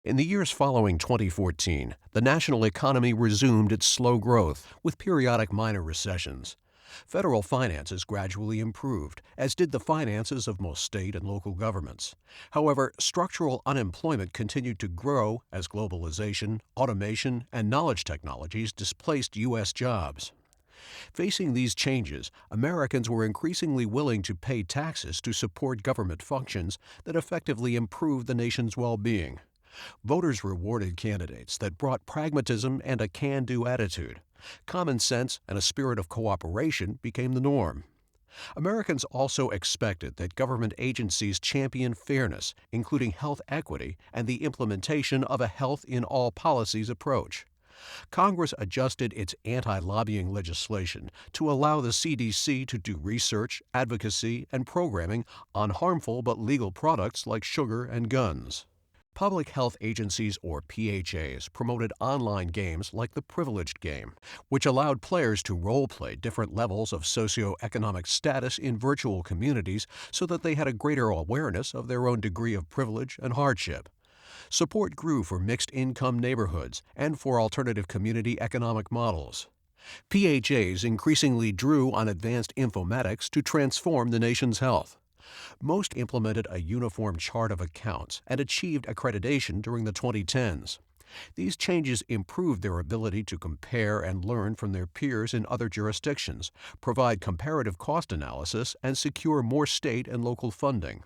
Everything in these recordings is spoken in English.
In the years following 2014, the national economy resumed its slow growth, with periodic minor recessions. Federal finances gradually improved, as did the finances of most state and local governments. However, structural unemployment continued to grow as globalization, automation, and knowledge technologies displaced U.S. jobs. Facing these changes, Americans were increasingly willing to pay taxes to support government functions that effectively improved the nation's well-being. Voters rewarded candidates that brought pragmatism and a can-do attitude. Common sense and a spirit of cooperation became the norm. Americans also expected that government agencies champion fairness, including health equity and the implementation of a health in all policies approach. Congress adjusted its anti-lobbying legislation to allow the CDC to do research, advocacy, and programming on harmful but legal products like sugar and guns. Public health agencies, or PHAs, promoted online games like the Privileged Game, which allowed players to role-play different levels of socioeconomic status in virtual communities so that they had a greater awareness of their own degree of privilege and hardship. Support grew for mixed-income neighborhoods and for alternative community economic models. PHAs increasingly drew on advanced informatics to transform the nation's health. Most implemented a uniform chart of accounts and achieved accreditation during the 2010s. These changes improved their ability to compare and learn from their peers in other jurisdictions, provide comparative cost analysis, and secure more state and local funding.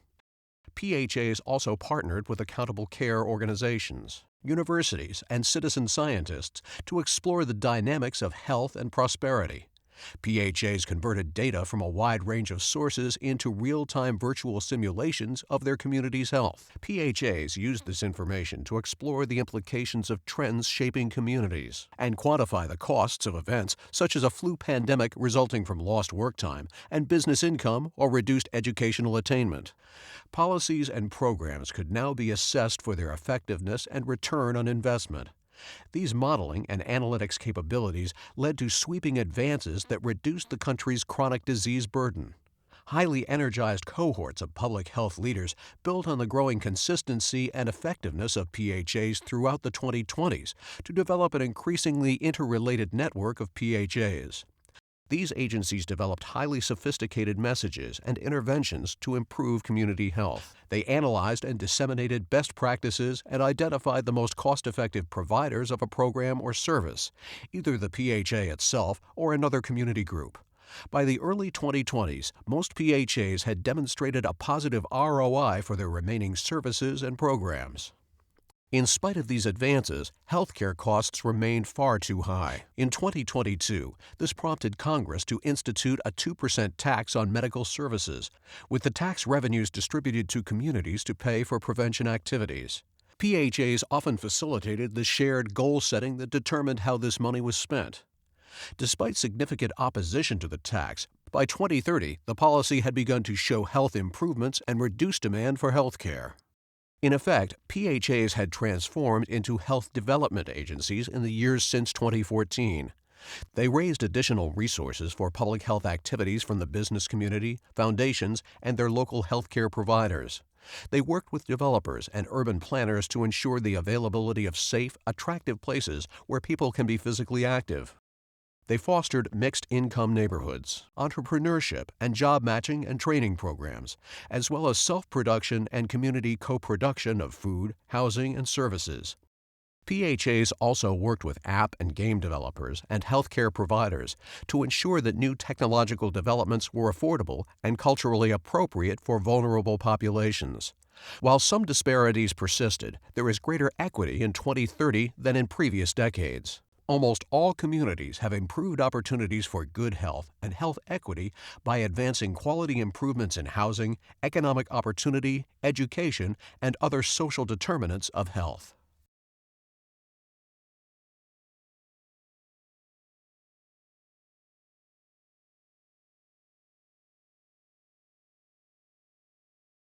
PHAs also partnered with accountable care organizations, universities, and citizen scientists to explore the dynamics of health and prosperity. PHAs converted data from a wide range of sources into real-time virtual simulations of their community's health. PHAs used this information to explore the implications of trends shaping communities and quantify the costs of events such as a flu pandemic resulting from lost work time and business income or reduced educational attainment. Policies and programs could now be assessed for their effectiveness and return on investment. These modeling and analytics capabilities led to sweeping advances that reduced the country's chronic disease burden. Highly energized cohorts of public health leaders built on the growing consistency and effectiveness of PHAs throughout the 2020s to develop an increasingly interrelated network of PHAs. These agencies developed highly sophisticated messages and interventions to improve community health. They analyzed and disseminated best practices and identified the most cost-effective providers of a program or service, either the PHA itself or another community group. By the early 2020s, most PHAs had demonstrated a positive ROI for their remaining services and programs. In spite of these advances, healthcare costs remained far too high. In 2022, this prompted Congress to institute a 2% tax on medical services, with the tax revenues distributed to communities to pay for prevention activities. PHAs often facilitated the shared goal setting that determined how this money was spent. Despite significant opposition to the tax, by 2030, the policy had begun to show health improvements and reduce demand for health care. In effect, PHAs had transformed into health development agencies in the years since 2014. They raised additional resources for public health activities from the business community, foundations, and their local healthcare providers. They worked with developers and urban planners to ensure the availability of safe, attractive places where people can be physically active. They fostered mixed-income neighborhoods, entrepreneurship, and job matching and training programs, as well as self-production and community co-production of food, housing, and services. PHAs also worked with app and game developers and healthcare providers to ensure that new technological developments were affordable and culturally appropriate for vulnerable populations. While some disparities persisted, there is greater equity in 2030 than in previous decades. Almost all communities have improved opportunities for good health and health equity by advancing quality improvements in housing, economic opportunity, education, and other social determinants of health.